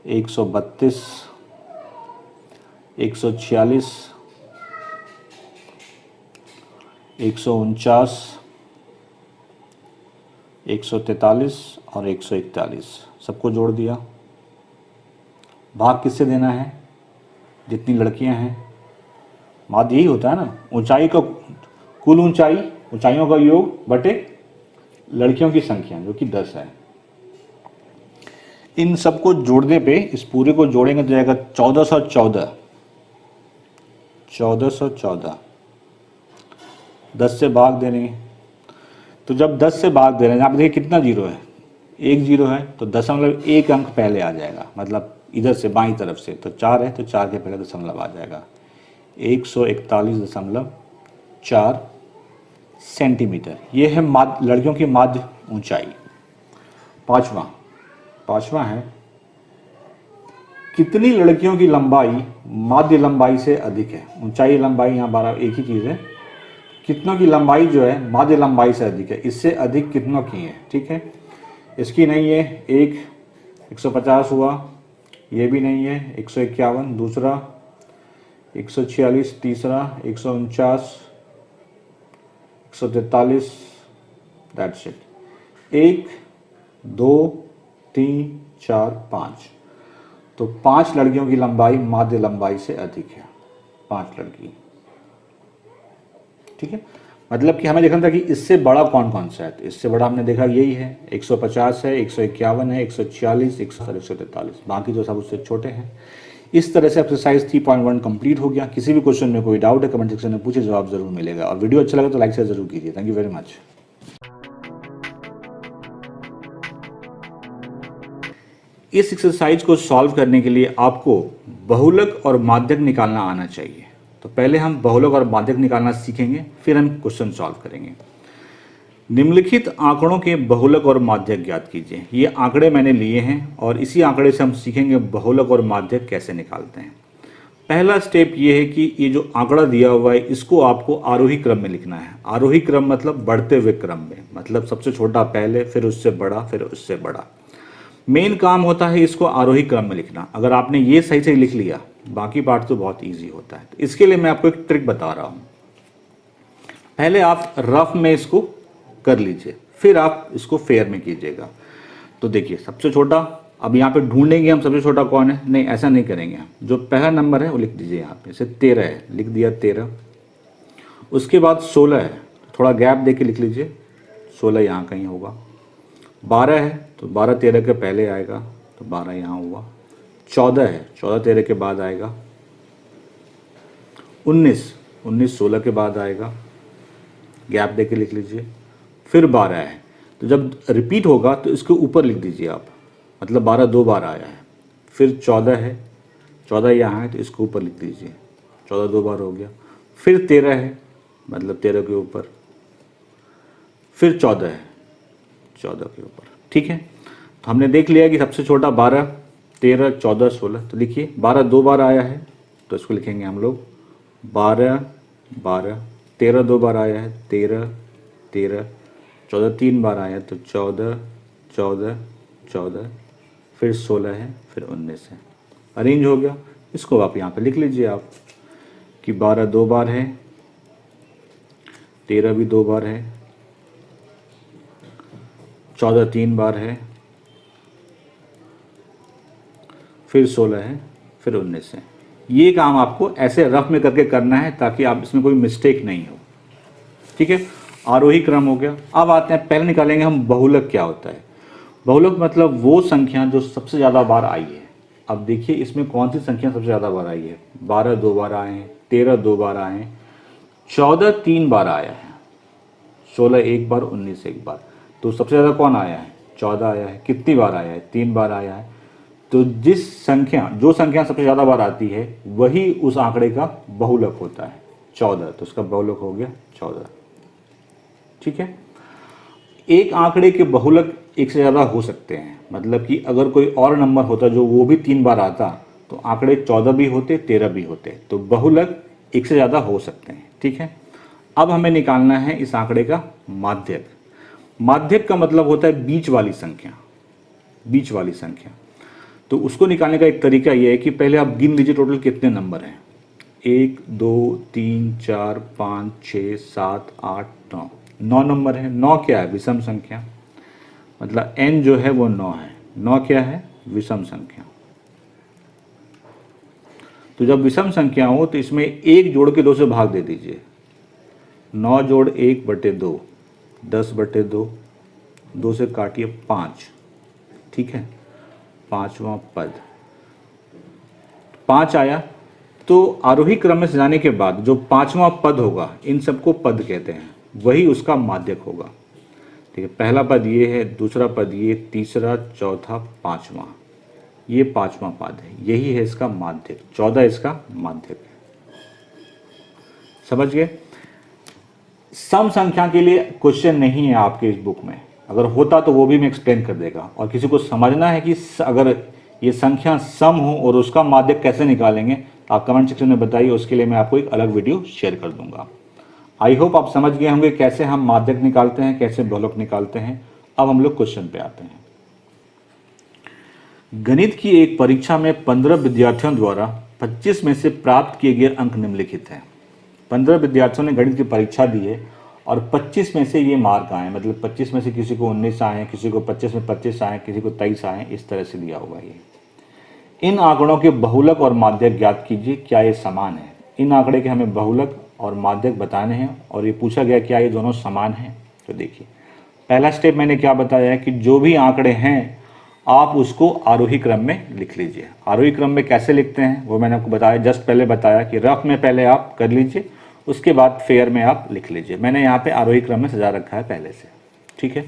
S1: 132, 146, 149, 143 और 141, सबको जोड़ दिया। भाग किससे देना है? जितनी लड़कियां हैं। माध्य यही होता है ना, ऊंचाई का कुल ऊंचाई, ऊंचाइयों का योग बटे लड़कियों की संख्या जो कि 10 है। इन सबको जोड़ने पे, इस पूरे को जोड़ेंगे तो जाएगा 1414, 1414। 10 से भाग दे रहे हैं, तो जब 10 से भाग दे रहे हैं, आप देखिए कितना जीरो है, एक जीरो है, तो दशमलव एक अंक पहले आ जाएगा, मतलब इधर से बाईं तरफ से, तो 4 है तो 4 के पहले दशमलव आ जाएगा, 141.4 सेंटीमीटर। ये है लड़कियों की माध्य ऊंचाई। पांचवा है कितनी लड़कियों की लंबाई माध्य लंबाई से अधिक है? ऊंचाई लंबाई यहाँ 12 एक ही चीज़ है, कितनों की लंबाई जो है माध्य लंबाई से अधिक है, इससे अधिक कितनों की है? ठीक है, इसकी नहीं है, 150 हुआ, ये भी नहीं है, 151 दूसरा, 146 तीसरा, 149, 143, दैट्स इट। 1 2 3 4 5, तो 5 लड़कियों की लंबाई माध्य लंबाई से अधिक है, 5 लड़की। ठीक है, मतलब कि हमें देखना था कि इससे बड़ा कौन कौन सा है, तो इससे बड़ा हमने देखा यही है, 150 है, 151 है, 146, 143, बाकी जो सब उससे छोटे हैं। इस तरह से एक्सरसाइज 3.1 कंप्लीट हो गया। किसी भी क्वेश्चन में कोई डाउट है कमेंट सेक्शन में पूछे, जवाब जरूर मिलेगा। और वीडियो अच्छा लगा तो लाइक शेयर जरूर कीजिए। Thank you very much. इस एक्सरसाइज को सॉल्व करने के लिए आपको बहुलक और माध्यक निकालना आना चाहिए। तो पहले हम बहुलक और माध्यक निकालना सीखेंगे, फिर हम क्वेश्चन सॉल्व करेंगे। निम्नलिखित आंकड़ों के बहुलक और माध्यक ज्ञात कीजिए। ये आंकड़े मैंने लिए हैं और इसी आंकड़े से हम सीखेंगे बहुलक और माध्यक कैसे निकालते हैं। पहला स्टेप ये है कि ये जो आंकड़ा दिया हुआ है इसको आपको आरोही क्रम में लिखना है। आरोही क्रम मतलब बढ़ते हुए क्रम में, मतलब सबसे छोटा पहले, फिर उससे बड़ा, फिर उससे बड़ा। मेन काम होता है इसको आरोही क्रम में लिखना। अगर आपने ये सही से लिख लिया, बाकी पार्ट तो बहुत इजी होता है। तो इसके लिए मैं आपको एक ट्रिक बता रहा हूँ। पहले आप रफ में इसको कर लीजिए, फिर आप इसको फेयर में कीजिएगा। तो देखिए सबसे छोटा अब यहाँ पे ढूंढेंगे हम सबसे छोटा कौन है, नहीं ऐसा नहीं करेंगे हम, जो पहला नंबर है वो लिख दीजिए यहाँ पे, जैसे 13 है, लिख दिया 13। उसके बाद 16 है, थोड़ा गैप दे के लिख लीजिए, 16 यहाँ कहीं होगा। 12 है तो 12 13 के पहले आएगा, तो 12 यहाँ हुआ। 14 है, 14 13 के बाद आएगा। 19 16 के बाद आएगा, गैप दे के लिख लीजिए। फिर 12 है, तो जब रिपीट होगा तो इसके ऊपर लिख दीजिए आप, मतलब 12 2 बार आया है। फिर 14 है, 14 यहाँ है तो इसके ऊपर लिख दीजिए, 14 2 बार हो गया। फिर 13 है, मतलब 13 के ऊपर। फिर 14 है, 14 के ऊपर। ठीक है, तो हमने देख लिया कि सबसे छोटा 12 13 14 16। तो लिखिए 12 2 बार आया है तो इसको लिखेंगे हम लोग 12 12। 13 2 बार आया है 13 13। 14 3 बार आया है तो 14 14 14। फिर 16 है, फिर 19 है। अरेंज हो गया। इसको आप यहाँ पे लिख लीजिए आप कि 12 2 बार है, 13 भी 2 बार है, 14 3 बार है, फिर 16 है, फिर 19 है। ये काम आपको ऐसे रफ में करके करना है ताकि आप इसमें कोई मिस्टेक नहीं हो। ठीक है, आरोही क्रम हो गया। अब आते हैं, पहले निकालेंगे हम बहुलक क्या होता है। बहुलक मतलब वो संख्या जो सबसे ज़्यादा बार आई है। अब देखिए इसमें कौन सी संख्या सबसे ज़्यादा बार आई है। 12 2 बार आए हैं, 13 2 बार आए हैं, 14 3 बार आया है, 16 1 बार, 19 1 बार। तो सबसे ज़्यादा कौन आया है, 14 आया है। कितनी बार आया है, 3 बार आया है। तो जो संख्या सबसे ज़्यादा बार आती है वही उस आंकड़े का बहुलक होता है, 14। तो उसका बहुलक हो गया 14। ठीक है, एक आंकड़े के बहुलक एक से ज़्यादा हो सकते हैं। मतलब कि अगर कोई और नंबर होता जो वो भी 3 बार आता तो आंकड़े 14 भी होते, 13 भी होते। तो बहुलक एक से ज़्यादा हो सकते हैं। ठीक है, अब हमें निकालना है इस आंकड़े का माध्यक। माध्यक का मतलब होता है बीच वाली संख्या, बीच वाली संख्या। तो उसको निकालने का एक तरीका यह है कि पहले आप गिन लीजिए टोटल कितने नंबर हैं। 1 2 3 4 5 6 7 8 9, 9 नंबर है। 9 क्या है, विषम संख्या, मतलब n जो है वो 9 है। 9 क्या है, विषम संख्या। तो जब विषम संख्या हो तो इसमें 1 जोड़ के 2 से भाग दे दीजिए। 9 जोड़ 1 बटे 2, 10 बटे 2, 2 से काटिए 5। ठीक है, 5वां पद 5 आया। तो आरोही क्रम में सजाने के बाद जो 5वां पद होगा, इन सबको पद कहते हैं, वही उसका माध्यक होगा। ठीक है, पहला पद ये है, दूसरा पद ये, तीसरा, चौथा, 5वां, ये 5वां पद है, यही है इसका माध्यक। 14 इसका माध्यक है। समझ गए। सम संख्या के लिए क्वेश्चन नहीं है आपके इस बुक में, अगर होता तो वो भी मैं एक्सप्लेन कर देगा। और किसी को समझना है कि अगर ये संख्या सम हो और उसका माध्यक कैसे निकालेंगे, तो आप कमेंट सेक्शन में बताइए, उसके लिए मैं आपको एक अलग वीडियो शेयर कर दूंगा। आई होप आप समझ गए होंगे कैसे हम माध्यक निकालते हैं, कैसे बहुलक निकालते हैं। अब हम लोग क्वेश्चन पे आते हैं। गणित की एक परीक्षा में 15 विद्यार्थियों द्वारा 25 में से प्राप्त किए गए अंक निम्नलिखित हैं। 15 विद्यार्थियों ने गणित की परीक्षा दी है और 25 में से ये मार्क आए, मतलब 25 में से किसी को 19 आए, किसी को 25 में 25 आए, किसी को 23 आए, इस तरह से दिया हुआ ये। इन आंकड़ों के बहुलक और माध्यक ज्ञात कीजिए, क्या ये समान है। इन आंकड़े के हमें बहुलक और माध्यक बताने हैं और ये पूछा गया क्या ये दोनों समान हैं। तो देखिए पहला स्टेप मैंने क्या बताया है कि जो भी आंकड़े हैं आप उसको आरोही क्रम में लिख लीजिए। आरोही क्रम में कैसे लिखते हैं वो मैंने आपको बताया, जस्ट पहले बताया कि रफ में पहले आप कर लीजिए, उसके बाद फेयर में आप लिख लीजिए। मैंने यहाँ पे आरोही क्रम में सजा रखा है पहले से। ठीक है,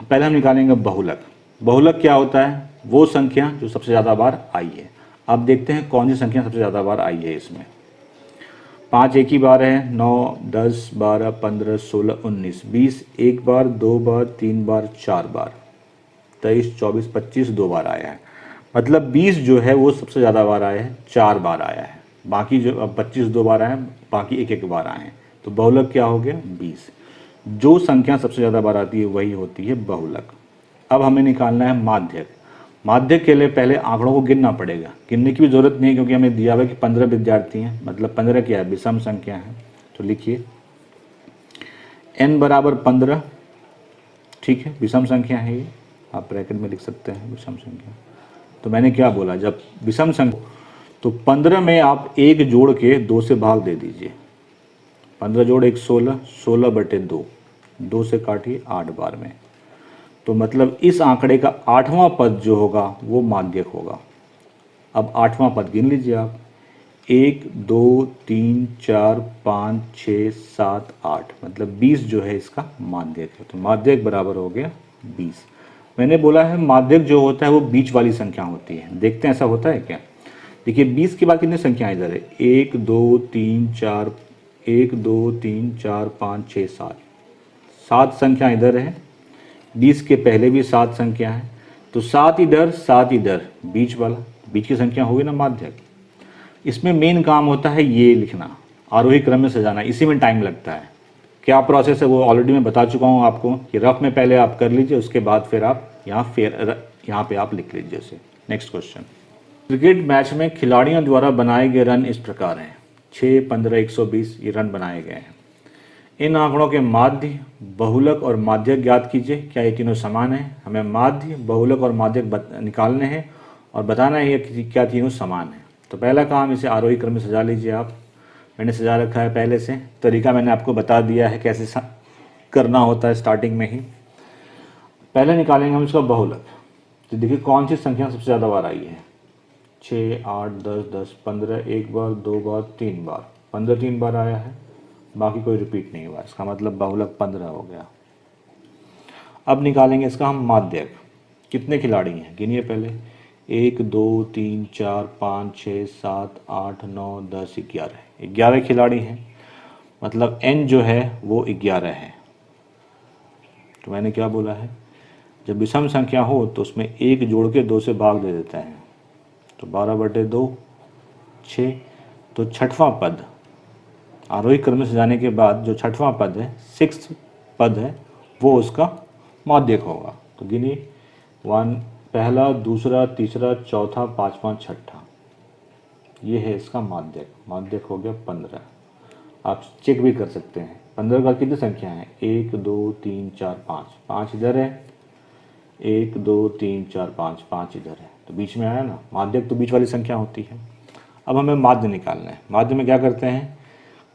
S1: पहले हम निकालेंगे बहुलक। बहुलक क्या होता है, वो संख्या जो सबसे ज़्यादा बार आई है। अब देखते हैं कौन सी संख्या सबसे ज़्यादा बार आई है इसमें। 5 एक ही बार है, 9 10 12 15 16 19 20 एक बार, 2 बार, 3 बार, 4 बार, 23 24 25 2 बार आया है। मतलब 20 जो है वो सबसे ज़्यादा बार आया है, 4 बार आया है। बाकी जो 25 2 बार आए हैं, बाकी एक एक बार आए हैं। तो बहुलक क्या हो गया, 20। जो संख्या सबसे ज़्यादा बार आती है वही होती है बहुलक। अब हमें निकालना है माध्यक। माध्यक के लिए पहले आंकड़ों को गिनना पड़ेगा। गिनने की भी ज़रूरत नहीं है क्योंकि हमें दिया हुआ है कि 15 विद्यार्थी हैं, मतलब 15 क्या है, विषम संख्या है। तो लिखिए n बराबर 15। ठीक है, विषम संख्या है ये। आप ब्रैकेट में लिख सकते हैं विषम संख्या। तो मैंने क्या बोला, जब विषम संख्या तो 15 में आप 1 जोड़ के 2 से भाग दे दीजिए। 15 जोड़ 1 16, 16 बटे 2, 2 से काटिए 8 बार में। तो मतलब इस आंकड़े का 8वां पद जो होगा वो माध्यक होगा। अब 8वां पद गिन लीजिए आप, 1 2 3 4 5 6 7 8, मतलब 20 जो है इसका माध्यक है। तो माध्यक बराबर हो गया 20। मैंने बोला है माध्यक जो होता है वो बीच वाली संख्या होती है। देखते हैं ऐसा होता है क्या। देखिए 20 के बाद कितनी संख्याएं इधर है, 1 2 3 4, 1 2 3 4 5 6 7, 7 संख्या इधर है। 20 के पहले भी 7 संख्या है, तो 7 इधर 7 इधर, बीच वाला, बीच की संख्या होगी ना माध्यक। इसमें मेन काम होता है ये लिखना, आरोही क्रम में सजाना, इसी में टाइम लगता है। क्या प्रोसेस है वो ऑलरेडी मैं बता चुका हूँ आपको कि रफ में पहले आप कर लीजिए, उसके बाद फिर आप यहाँ पे आप लिख लीजिए उसे। नेक्स्ट क्वेश्चन, क्रिकेट मैच में खिलाड़ियों द्वारा बनाए गए रन इस प्रकार हैं, 6 15 120 ये रन बनाए गए हैं। इन आंकड़ों के माध्य, बहुलक और माध्यक ज्ञात कीजिए। क्या ये तीनों समान हैं? हमें माध्य, बहुलक और माध्यक निकालने हैं और बताना है कि क्या तीनों समान हैं। तो पहला काम, इसे आरोही क्रम में सजा लीजिए आप। मैंने सजा रखा है पहले से, तरीका मैंने आपको बता दिया है कैसे करना होता है स्टार्टिंग में ही। पहले निकालेंगे हम इसका बहुलक। तो देखिए कौन सी संख्या सबसे ज़्यादा बार आई है, 6 8 10 10 15, एक बार 2 बार 3 बार, 15 3 बार आया है, बाकी कोई रिपीट नहीं हुआ, इसका मतलब बहुलक 15 हो गया। अब निकालेंगे इसका हम माध्यक। कितने खिलाड़ी हैं गिनिए पहले, 1 2 3 4 5 6 7 8 9 10 11, 11 खिलाड़ी हैं, मतलब n जो है वो 11 है। तो मैंने क्या बोला है, जब विषम संख्या हो तो उसमें 1 जोड़ के 2 से भाग दे देते हैं, तो 12 बटे 2 6। तो छठवां पद आरोही क्रम में सजाने के बाद जो छठवां पद है, 6th पद है, वो उसका माध्यक होगा। तो गिनिए 1, पहला दूसरा तीसरा चौथा पांचवा छठा, ये है इसका माध्यक। माध्यक हो गया 15। आप चेक भी कर सकते हैं 15 का कितनी संख्या है, 1 2 3 4 5, 5 इधर है, 1 2 3 4 5, 5 इधर है, तो बीच में आया ना। माध्यक तो बीच वाली संख्या होती है। अब हमें माध्य निकालना है। माध्य में क्या करते हैं,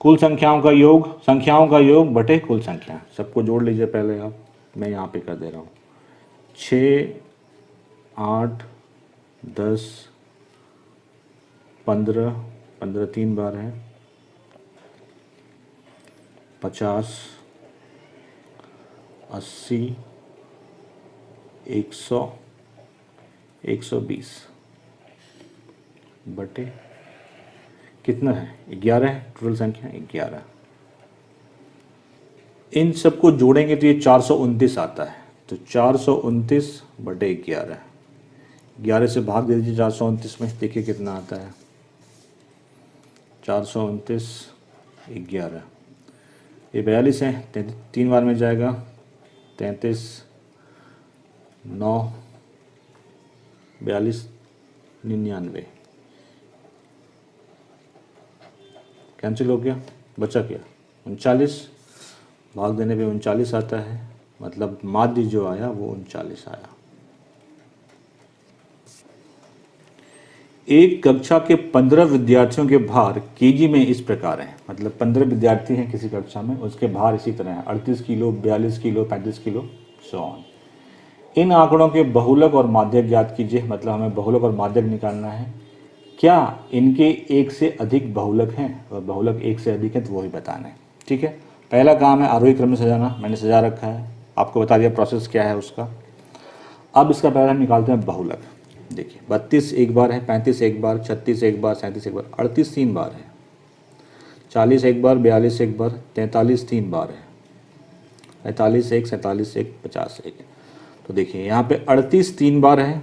S1: कुल संख्याओं का योग बटे कुल संख्या। सबको जोड़ लीजिए पहले आप, मैं यहाँ पे कर दे रहा हूँ। 6 8 10 15, 15 3 बार है, 50 80 100 120 बटे कितना है, 11 है टोटल संख्या 11। इन सबको जोड़ेंगे तो ये 429 आता है। तो 429 बटे 11, 11 से भाग दे दीजिए 429 में, देखिए कितना आता है, 429 11, ये 42 है, 3 बार में जाएगा, 33 9 42 99, कैंसिल हो गया, बचा क्या 39, भाग देने पे 39 आता है, मतलब माध्य जो आया वो 39 आया। एक कक्षा के 15 विद्यार्थियों के भार केजी में इस प्रकार हैं, मतलब 15 विद्यार्थी हैं किसी कक्षा में, उसके भार इसी तरह हैं, 38 kilo 42 kilo 35 kilo so on. इन आंकड़ों के बहुलक और माध्यक ज्ञात कीजिए, मतलब हमें बहुलक और माध्यक निकालना है। क्या इनके एक से अधिक बहुलक हैं, और बहुलक एक से अधिक है तो वही बताना है। ठीक है, पहला काम है आरोही क्रम में सजाना, मैंने सजा रखा है, आपको बता दिया प्रोसेस क्या है उसका। अब इसका पहला निकालते हैं बहुलक। देखिए 32 एक बार है, 35 एक बार, 36 एक बार, 37 एक बार, 38 3 बार है, 40 एक बार, 42 एक बार, 43 3 बार है, 45 1, 47 1, 50 1। तो देखिए यहाँ पे 38 3 बार है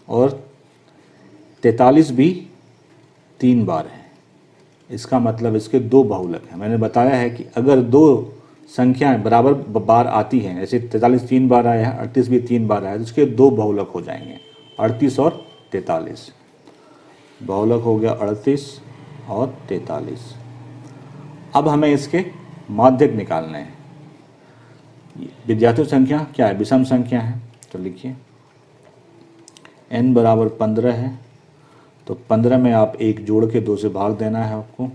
S1: और 43 भी 3 बार है, इसका मतलब इसके 2 बहुलक हैं। मैंने बताया है कि अगर 2 संख्याएं बराबर बार आती हैं, जैसे 43 3 बार आया है, 38 भी 3 बार आया है, तो इसके 2 बहुलक हो जाएंगे, 38 और 43। बहुलक हो गया 38 और 43। अब हमें इसके माध्यक निकालने हैं। विद्यार्थी संख्या क्या है, विषम संख्या है, तो लिखिए n बराबर 15 है, तो 15 में आप 1 जोड़ के 2 से भाग देना है आपको।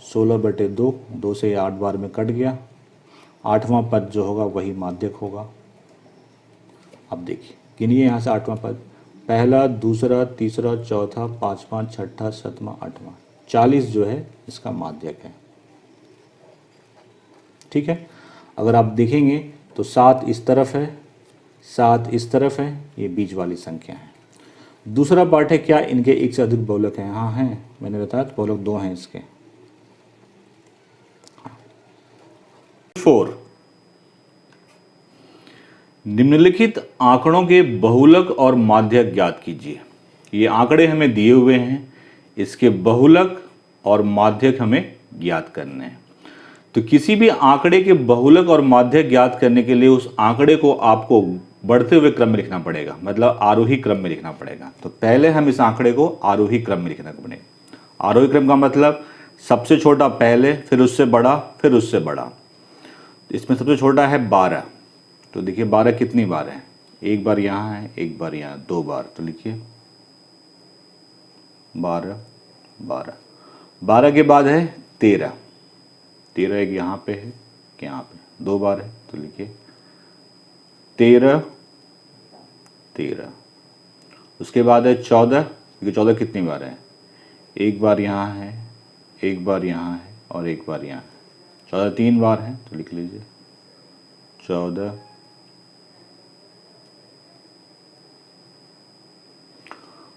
S1: 16/2, 2 से 8 बार में कट गया। 8वां पद जो होगा वही माध्यक होगा। अब देखिए गिनिए यहाँ से 8वां पद, पहला, दूसरा, तीसरा, चौथा, 5वां, 6ठा, 7वां, 8वां, 40 जो है इसका माध्यक है। ठीक है, अगर आप देखेंगे तो 7 इस तरफ है, 7 इस तरफ है, ये बीच वाली संख्या है। दूसरा पार्ट है क्या इनके एक से अधिक बहुलक हैं? हाँ हैं, मैंने बताया तो बहुलक 2 हैं इसके। 4, निम्नलिखित आंकड़ों के बहुलक और माध्यक ज्ञात कीजिए। ये आंकड़े हमें दिए हुए हैं, इसके बहुलक और माध्यक हमें ज्ञात करने हैं। तो किसी भी आंकड़े के बहुलक और माध्यक ज्ञात करने के लिए उस आंकड़े को आपको बढ़ते हुए क्रम में लिखना पड़ेगा, मतलब आरोही क्रम में लिखना पड़ेगा। तो पहले हम इस आंकड़े को आरोही क्रम में लिखना पड़ेगा। आरोही क्रम का मतलब सबसे छोटा पहले, फिर उससे बड़ा, फिर उससे बड़ा। इसमें सबसे छोटा है 12, तो देखिए 12 कितनी बार है? एक बार यहाँ है, एक बार यहाँ, 2 बार, तो लिखिए 12, 12। 12 के बाद है 13, 13 एक यहाँ पे है, यहाँ पे 2 बार है, तो लिखिए 13, 13। उसके बाद है 14, क्योंकि 14 कितनी बार है? एक बार यहाँ है, एक बार यहाँ है और एक बार यहाँ है। 14 3 बार है, तो लिख लीजिए 14।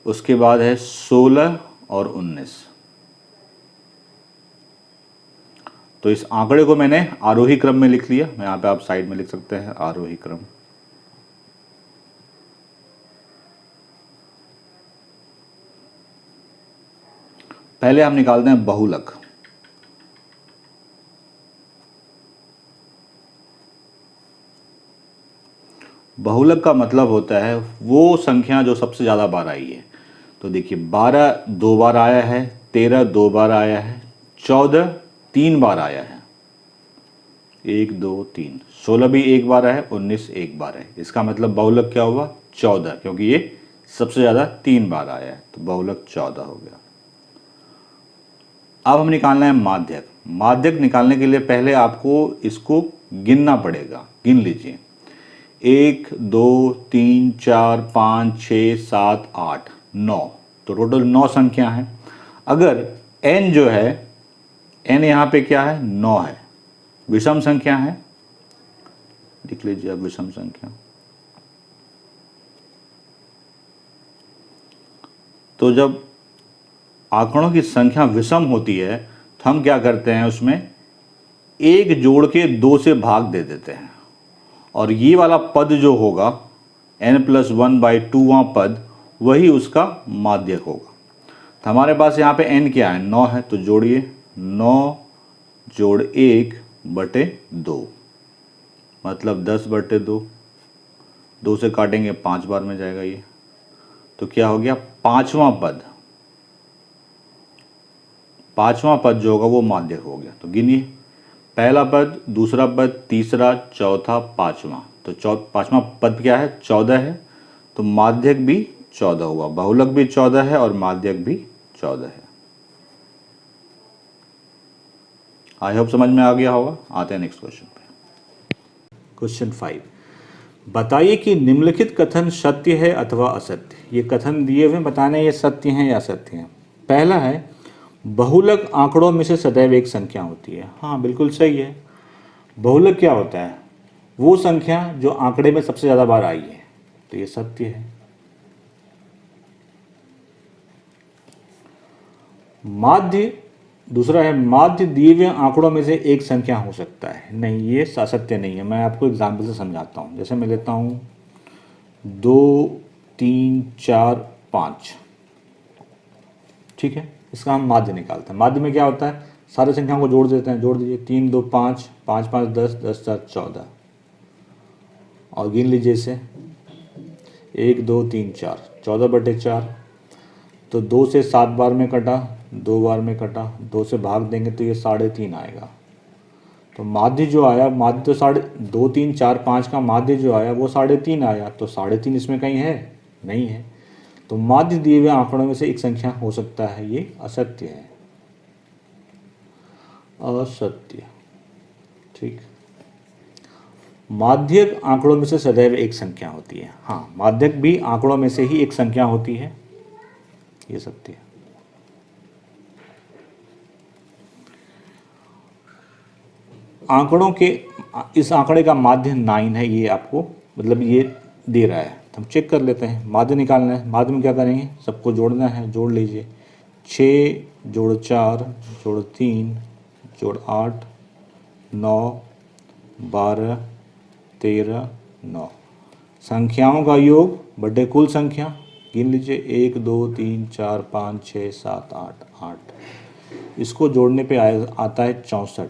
S1: उसके बाद है 16 और 19। तो इस आंकड़े को मैंने आरोही क्रम में लिख लिया। मैं यहाँ पे आप साइड में लिख सकते हैं आरोही क्रम। पहले हम निकालते हैं बहुलक। बहुलक का मतलब होता है वो संख्या जो सबसे ज़्यादा बार आई है। तो देखिए 12 2 बार आया है, 13 2 बार आया है, 14 3 बार आया है, 1 2 3, 16 भी 1 बार है, 19 1 बार है। इसका मतलब बहुलक क्या हुआ? 14, क्योंकि ये सबसे ज़्यादा 3 बार आया है, तो बहुलक 14 हो गया। अब हम निकालना है माध्यक। माध्यक निकालने के लिए पहले आपको इसको गिनना पड़ेगा। गिन लीजिए 1 2 3 4 5 6 7 8 9, तो टोटल 9 संख्या है। अगर n जो है, n यहाँ पे क्या है? 9 है, विषम संख्या है। लिख लीजिए अब विषम संख्या। तो जब आंकड़ों की संख्या विषम होती है तो हम क्या करते हैं, उसमें 1 जोड़ के 2 से भाग दे देते हैं, और ये वाला पद जो होगा n+1/2वां पद, वही उसका माध्यक होगा। तो हमारे पास यहाँ पे n क्या है? 9 है, तो जोड़िए 9 जोड़ 1/2, मतलब 10/2। 2 से काटेंगे 5 बार में जाएगा ये, तो क्या हो गया? 5वां पद। 5वां पद जो होगा वो माध्यक हो गया। तो गिनिए, पहला पद, दूसरा पद, तीसरा, चौथा, 5वां। तो 5वां पद क्या है? 14 है, तो माध्यक भी 14 हुआ, बहुलक भी 14 है और माध्यक भी 14 है। आई होप समझ में आ गया होगा। आते हैं नेक्स्ट क्वेश्चन पे। क्वेश्चन 5, बताइए कि निम्नलिखित कथन सत्य है अथवा असत्य। ये कथन दिए हुए बताने ये सत्य हैं या असत्य हैं। पहला है बहुलक आंकड़ों में से सदैव एक संख्या होती है। हाँ बिल्कुल सही है। बहुलक क्या होता है? वो संख्या जो आंकड़े में सबसे ज़्यादा बार आई है, तो ये सत्य है। माध्य, दूसरा है माध्य दिए हुए आंकड़ों में से एक संख्या हो सकता है। नहीं, ये असत्य नहीं है। मैं आपको एग्जाम्पल से समझाता हूँ। जैसे मैं लेता हूँ 2 3 4 5, ठीक है, इसका हम माध्य निकालते हैं। माध्य में क्या होता है? सारी संख्याओं को जोड़ देते हैं। जोड़ दीजिए 3 2 5, 5 5 10, 10 4 14, और गिन लीजिए इसे 1 2 3 4, 14/4। तो 2 से 7 बार में कटा, 2 बार में कटा, 2 से भाग देंगे तो ये 3.5 आएगा। तो माध्य जो आया, माध्य तो 2, 3, 4, 5 का माध्य जो आया वो 3.5 आया, तो 3.5 इसमें कहीं है नहीं है। तो माध्य दिए हुए आंकड़ों में से एक संख्या हो सकता है, ये असत्य है, असत्य। ठीक, माध्यक आंकड़ों में से सदैव एक संख्या होती है। हाँ, माध्यक भी आंकड़ों में से ही एक संख्या होती है, ये सत्य है। आंकड़ों के, इस आंकड़े का माध्य 9 है, ये आपको मतलब ये दे रहा है, हम चेक कर लेते हैं। माध्य निकालना है, माध्य में क्या करेंगे, सबको जोड़ना है, जोड़ लीजिए। 6 जोड़ 4 जोड़ 3 जोड़ 8 9 12 13 9, संख्याओं का योग बटे कुल संख्या, गिन लीजिए 1 2 3 4 5 6 7 8 8, इसको जोड़ने पे आता है 64,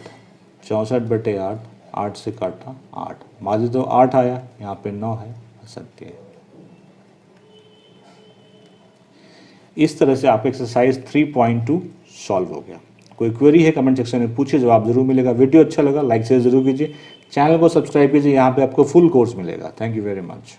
S1: 64 बटे 8, 8 से काटा 8, माध्य तो 8 आया, यहाँ पे 9 है, असत्य है। इस तरह से आपका एक्सरसाइज 3.2 सॉल्व हो गया। कोई क्वेरी है कमेंट सेक्शन में पूछिए, जवाब जरूर मिलेगा। वीडियो अच्छा लगा लाइक शेयर जरूर कीजिए, चैनल को सब्सक्राइब कीजिए, यहाँ पे आपको फुल कोर्स मिलेगा। Thank you very much.